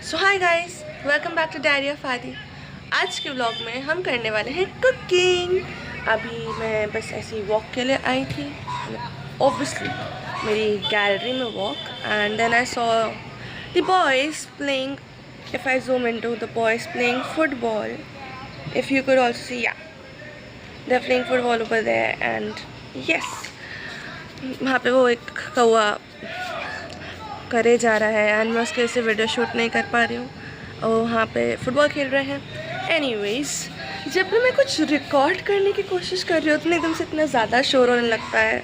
So hi guys, welcome back to diary of Aadi. आज के vlog में हम करने वाले हैं कुकिंग। अभी मैं बस ऐसी वॉक के लिए आई थी, ऑब्वियसली मेरी गैलरी में walk, and then I saw the boys playing. If I zoom into the boys playing football, if you could also see, yeah they are playing football over there and yes, वहाँ पे वो एक कौवा करे जा रहा है एंड मैं उसके वजह से वीडियो शूट नहीं कर पा रही हूँ और वहाँ पे फुटबॉल खेल रहे हैं। एनीवेज, जब भी मैं कुछ रिकॉर्ड करने की कोशिश कर रही हूँ तो एकदम से इतना ज़्यादा शोर होने लगता है,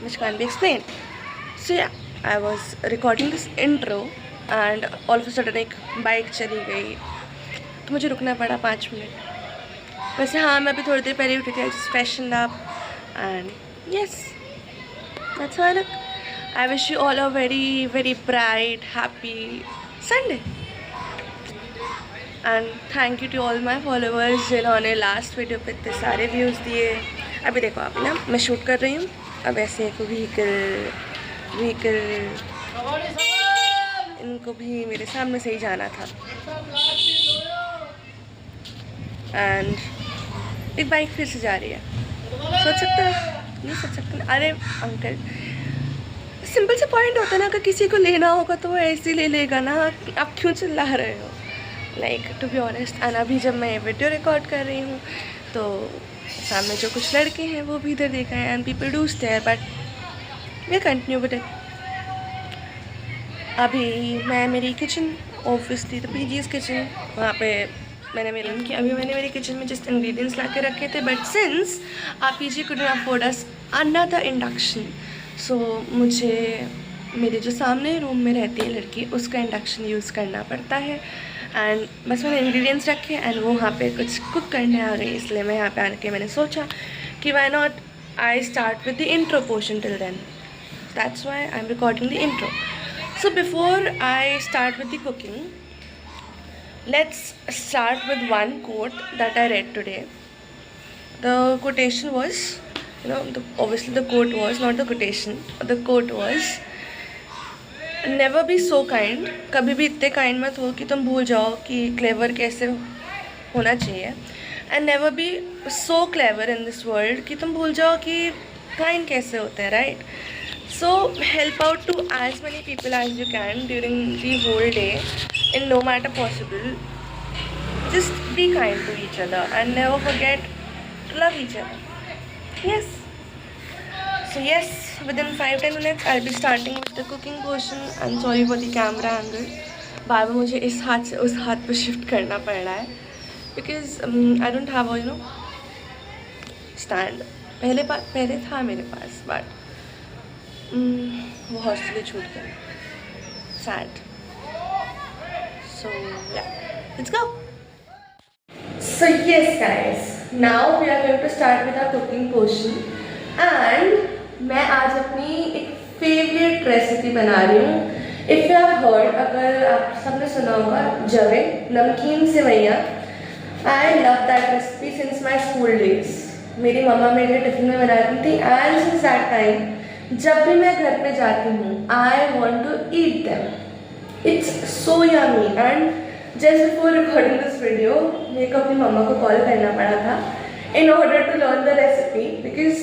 which can't be explained. So yeah, I was recording this intro and all of a sudden एक बाइक चली गई तो मुझे रुकना पड़ा 5 मिनट। वैसे हाँ, मैं अभी थोड़ी देर पहले उठी थी, just freshened up and yes, that's how I look. I wish you all a very bright, happy Sunday. And thank you to all my followers जिन्होंने लास्ट वीडियो पे इतने सारे व्यूज़ दिए। अभी देखो, अभी ना मैं शूट कर रही हूँ, अब ऐसे एक व्हीकल इनको भी मेरे सामने से ही जाना था एंड एक बाइक फिर से जा रही है। सोच सकते हो, नहीं सोच सकते। अरे अंकल, सिंपल से पॉइंट होता है ना, अगर किसी को लेना होगा तो वो ऐसे ही ले लेगा ना, आप क्यों चिल्ला रहे हो, like to be honest. And अभी जब मैं वीडियो रिकॉर्ड कर रही हूँ तो सामने जो कुछ लड़के हैं वो भी इधर देख रहे हैं and people do stare, but we continue with it. अभी मैं मेरी kitchen, obviously the PG's kitchen, वहाँ पे मैंने मेरी किचन में जस्ट इंग्रेडिएंट्स ला के रखे थे, बट सिंस आप PG could not afford us another induction, so मुझे मेरे जो सामने रूम में रहती है लड़की, उसका इंडक्शन यूज़ करना पड़ता है। एंड बस मैंने इंग्रेडिएंट्स रखे एंड वो वहाँ पे कुछ कुक करने आ गई, इसलिए मैं यहाँ पे आके मैंने सोचा कि why not I start with the intro portion till then, that's why I am recording the intro. So before I start with the cooking, let's start with one quote that I read today. The quotation was, obviously the quote was not the quotation. The quote was, never be so kind. कभी भी इतने kind मत हो कि तुम भूल जाओ कि clever कैसे होना चाहिए. And never be so clever in this world कि तुम भूल जाओ कि kind कैसे होते हैं, right? So help out to as many people as you can during the whole day. In no matter possible, just be kind to each other and never forget to love each other. Yes. So yes, within 5-10 minutes I'll be starting with the cooking portion. I'm sorry for the camera angle. बार बार मुझे इस हाथ से उस हाथ पर shift करना पड़ रहा है because I don't have a stand. पहले था मेरे पास, but वो हॉस्टल छूट गया. Sad. So yeah, let's go. So yes guys, now we are going to start with our cooking portion and मैं आज अपनी एक फेवरेट रेसिपी बना रही हूँ। If you have heard, अगर आप सबने सुना होगा, जवे नमकीन सेवैयाँ, I love that recipe since my school days. मेरी मम्मा मेरे लिए टिफिन में बनाती थी and since that time जब भी मैं घर पे जाती हूँ I want to eat them. It's so yummy and just before recording this video मेरे को अपनी मम्मा को कॉल करना पड़ा था in order to learn the recipe because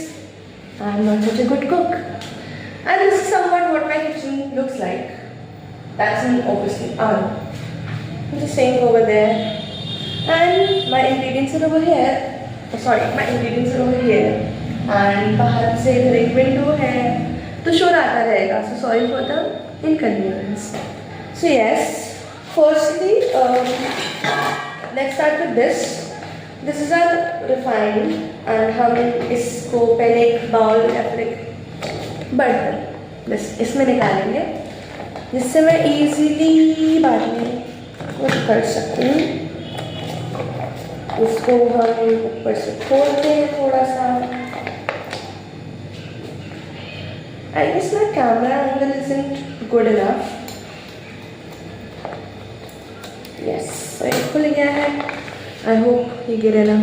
I am not such a good cook and this is somewhat what my kitchen looks like. That's an obviously the sink over there and my ingredients are over here. My ingredients are over here and बाहर से इधर एक window है तो शोर आता रहेगा, so sorry for the inconvenience. So yes, firstly let's start with this. This is our refined and हम इसको पहले एक बाउल या फिर एक बर्तन बस इसमें निकालेंगे जिससे मैं इजीली बाद में कुछ कर सकूँ। उसको हम ऊपर से खोलते हैं थोड़ा सा। I guess my camera angle isn't good enough. Yes, so ये खुल गया है। I hope ये गिरे ना।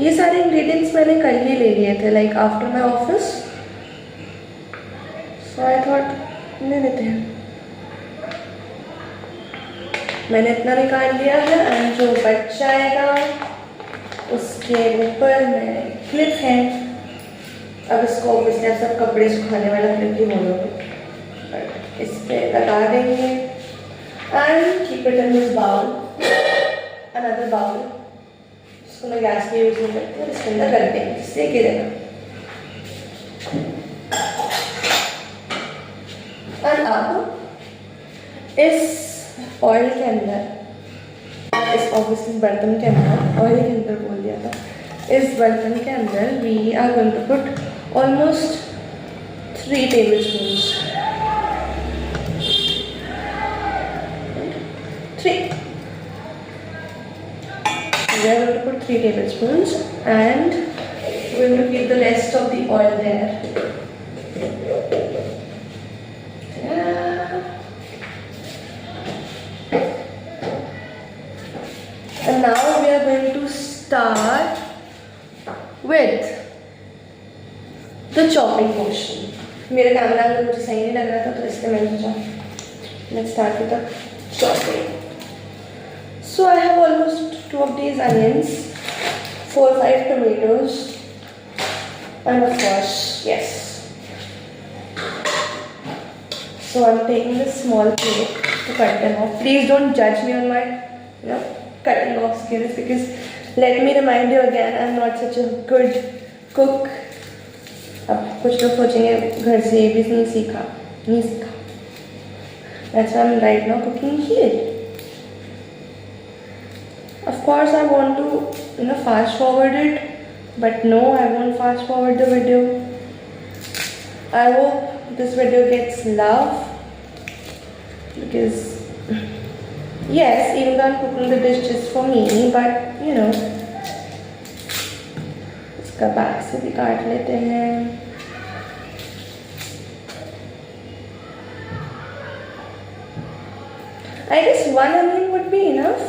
ये सारे इंग्रेडिएंट्स मैंने कल ही ले लिए थे, like after my office. So I thought ले लेते हैं. मैंने इतना निकाल लिया है एंड जो बच जाएगा उसके ऊपर में क्लिप है. अब इसको ऑब्वियसली आप सब कपड़े सुखाने वाला क्लिप ही बोलोगे, बट इस पे लगा देंगे and keep it in this bowl, another bowl जिसको मैं गैस पे यूज नहीं करती हूँ. इसके अंदर रख देंगे जिससे गिरेगा. एंड अब इस ऑयल के अंदर, इस ऑब्वियसली बर्तन के अंदर, ऑयल के अंदर बोल दिया था, इस बर्तन के अंदर we are going to put almost 3 tablespoons. 3. We are going to put 3 tablespoons and we are going to keep the rest of the oil there. And now we are going to start with the chopping portion. मेरे camera में मुझे सही नहीं लग रहा था तो इसलिए मैंने सोचा let's start with the chopping. So I have almost 2 of these onions, 4 or 5 tomatoes, and of course, yes. So I'm taking this small plate to cut them off. Please don't judge me on my, cutting off skills, because let me remind you again, I'm not such a good cook. अब कुछ लोग सोचेंगे घर से ये भी नहीं सीखा. That's why I'm right now cooking here. Of course I want to fast forward it, but no, I won't fast forward the video. I hope this video gets love, because yes, even though I'm cooking the dish just for me, but इसका back से भी काट लेते हैं. I guess 1 onion would be enough.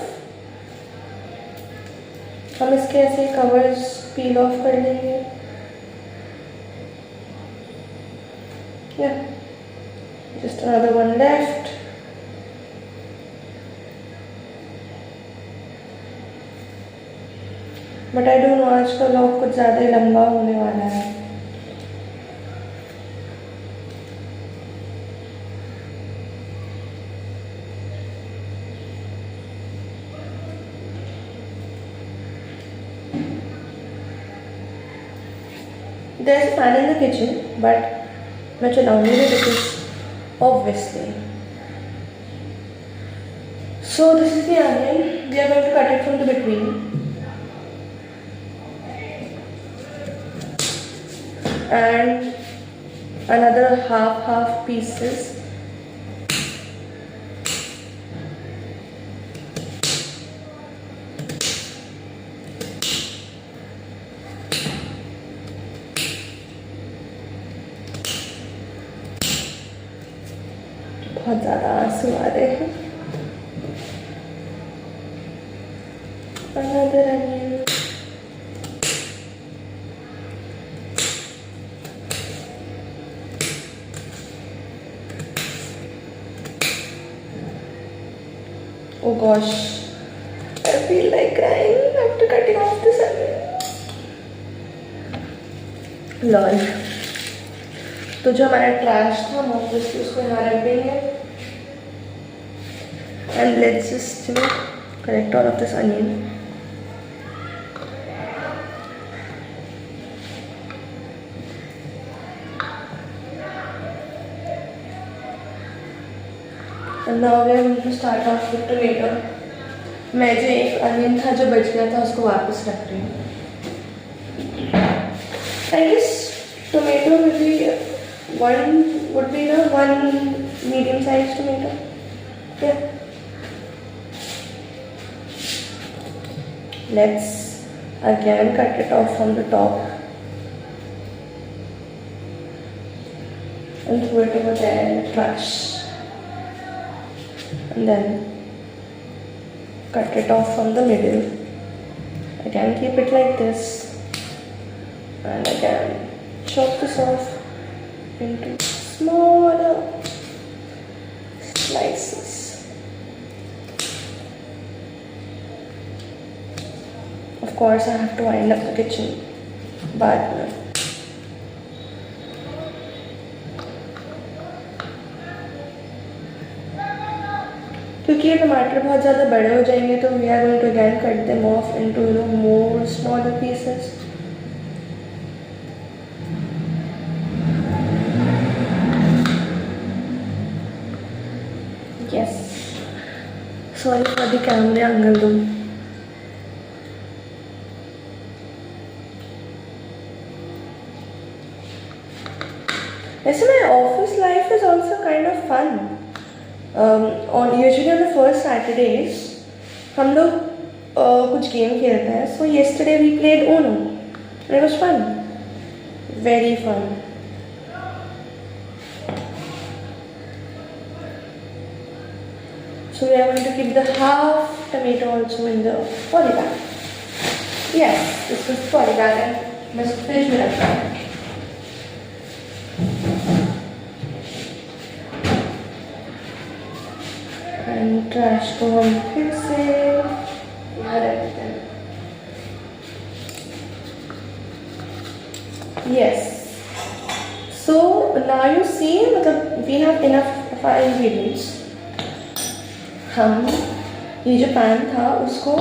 हम इसके ऐसे covers peel of कर लेंगे. Yeah, just another one left. But I don't know, आज का व्लॉग कुछ ज़्यादा ही लंबा होने वाला है. There's a fan in the kitchen, but मैं चलाऊंगी नहीं because obviously. So this is the onion. We are going to cut it from the between. And another half pieces. बहुत ज़्यादा आंसू आ रहे हैं. Another onion. Oh gosh, I feel like crying after cutting off this onion. Lol. तो जो हमारा trash था हम ऑब्वियसली उसको यहाँ रख देंगे. And let's just collect all of this onion. And now we are going to start off with tomato. मैं जो एक अनियन था जो बच गया था उसको वापस रख रही हूँ. I guess tomato would be one medium sized tomato. Yeah. Let's again cut it off from the top and throw it over there in the trash. And then cut it off from the middle. Again keep it like this, and again chop this off into small slices. Of course, I have to wind up the kitchen, but क्योंकि ये टमाटर बहुत ज़्यादा बड़े हो जाएंगे तो we are going to again cut them off into more smaller pieces. Yes. Sorry for the camera angle though. वैसे my office life is also kind of fun. On usually on the first Saturdays हम लोग कुछ game खेलते हैं. So yesterday we played Uno and it was fun, very fun. So we are going to keep the half tomato also in the poly bag. Yes, this was poly bag and मैं fridge में रखा है. Trash को हम फिर से यहाँ रखते हैं. Yes. So now you see, मतलब we have enough of our ingredients. हम ये जो पैन था उसको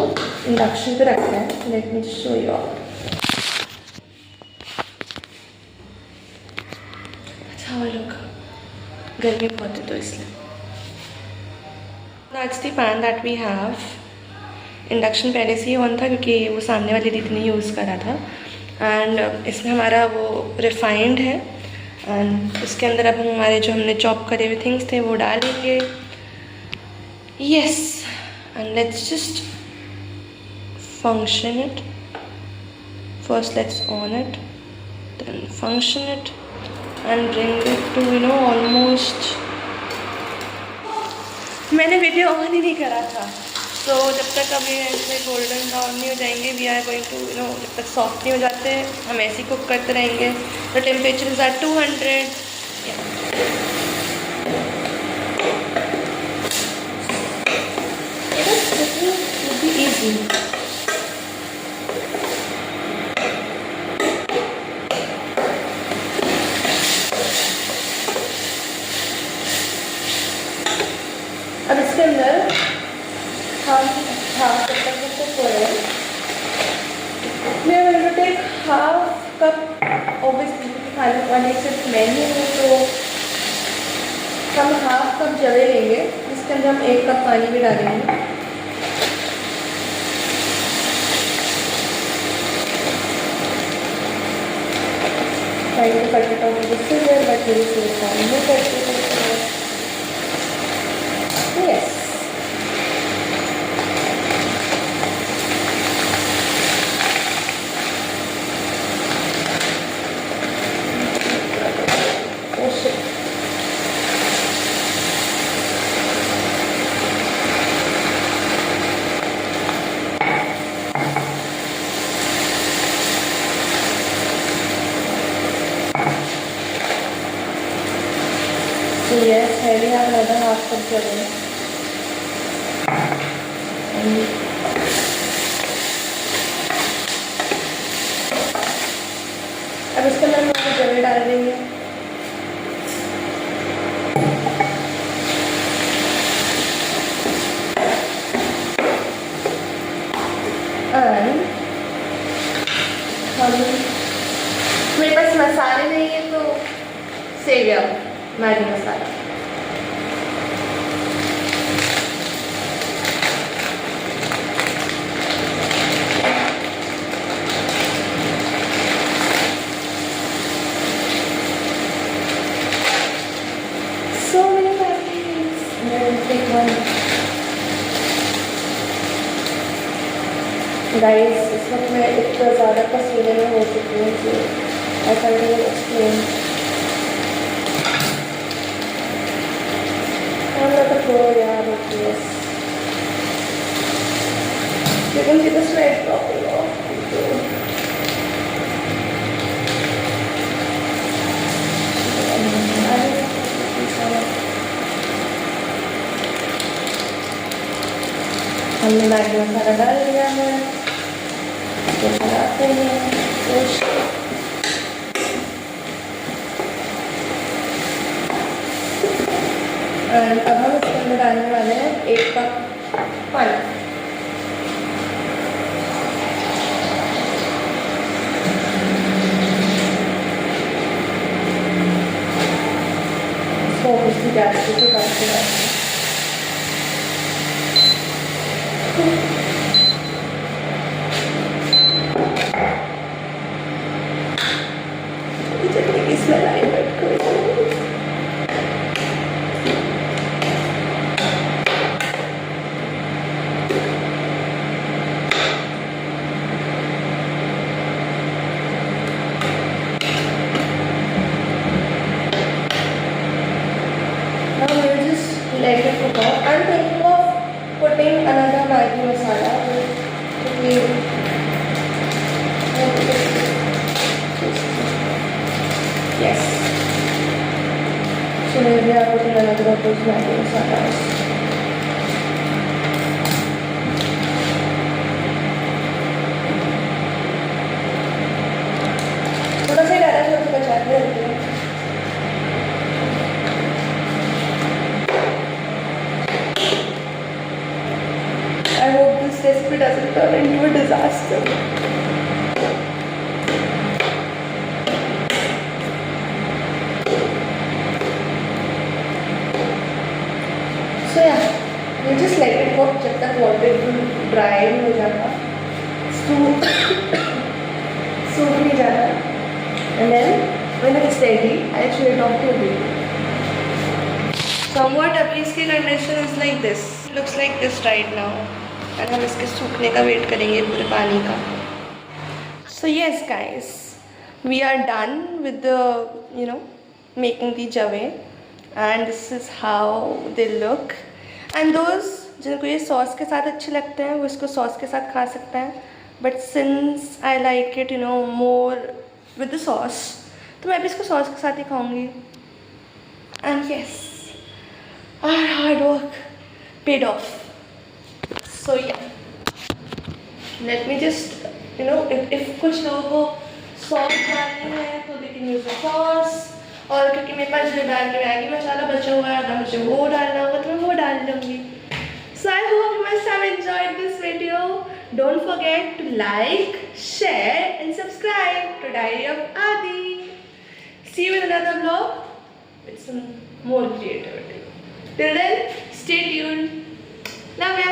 इंडक्शन पे रखते हैं. Let me show you all. अच्छा लोग गर्मी बहुत है तो इसलिए. That's the pan that we have. Induction पहले से ही ऑन था क्योंकि वो सामने वाली दीदी ने यूज़ करा था. एंड इसमें हमारा वो रिफाइंड है एंड इसके अंदर अब हम हमारे जो हमने चॉप करे हुए थिंग्स थे वो डालेंगे. Yes, and let's just function it. First let's on it, then function it and bring it to almost. मैंने वीडियो ऑन ही नहीं करा था. तो जब तक अभी ऐसे गोल्डन ब्राउन नहीं हो जाएंगे वी आर गोइंग टू जब तक सॉफ्ट नहीं हो जाते हम ऐसे ही कुक करते रहेंगे. The temperature is at 200. It is easy. अब इसके अंदर हम हाफ कप तक इसको करें. मैं going to take half cup. Obviously खाने वाले सिर्फ मैं ही हूँ तो हम हाफ कप जवे लेंगे. इसके अंदर हम 1 कप पानी भी डालेंगे. Trying to cut it out with scissor but मेरी सिजर काम नहीं करती. Yes. Oh shit. So yes, here we have another half cup jaggery. अब इसके अंदर हम जवे डाल देंगे. एंड हम मेरे पास मसाले नहीं है तो सेविया Maggi masala. So many packages. And then take one. Guys, इस वक्त मैं इतना ज़्यादा पसीने में हो चुकी हूँ कि I can't even explain. I'm not a pro, yeah, but yes. You can see the sweat dropping off. हमने मैगी मसाला डाल दिया है, तो चलाते हैं। और अब हम इसके अंदर डालने वाले हैं 1 कप पानी। इसको ऑब्वियसली गैस पे तो डाल के चटनी की स्मेल आई बट कोई let it cook out. I'm thinking of putting another Maggi masala. Yes. So maybe I'll put in another of those Maggi masalas. थोड़ा सा डाला तो बचाते रहते हैं। I hope this recipe doesn't turn into a disaster. So yeah, you just let it cook जब तक water dry हो जाता, सूख नहीं जाता, and then when it's ready, I show it off to you. Somewhat अभी इसकी condition is like this. It looks like this right now. और हम इसके सूखने का वेट करेंगे पूरे पानी का। So yes guys, we are done with the making the jave, and this is how they look. And those जिनको ये सॉस के साथ अच्छे लगते हैं वो इसको सॉस के साथ खा सकते हैं, but since I like it more with the sauce, तो मैं भी इसको सॉस के साथ ही खाऊंगी। And yes, our hard work paid off. So yeah, let me just if कुछ लोगों को सॉस डालनी है तो they can use the sauce, और क्योंकि मेरे पास जो डाल के मैगी मसाला बचा हुआ है, अगर मुझे वो डालना होगा तो मैं वो डाल दूँगी। So I hope you must have enjoyed this video. Don't forget to like, share and subscribe to Diary of Adi. See you in another vlog with some more creativity. Till then, stay tuned. Love ya.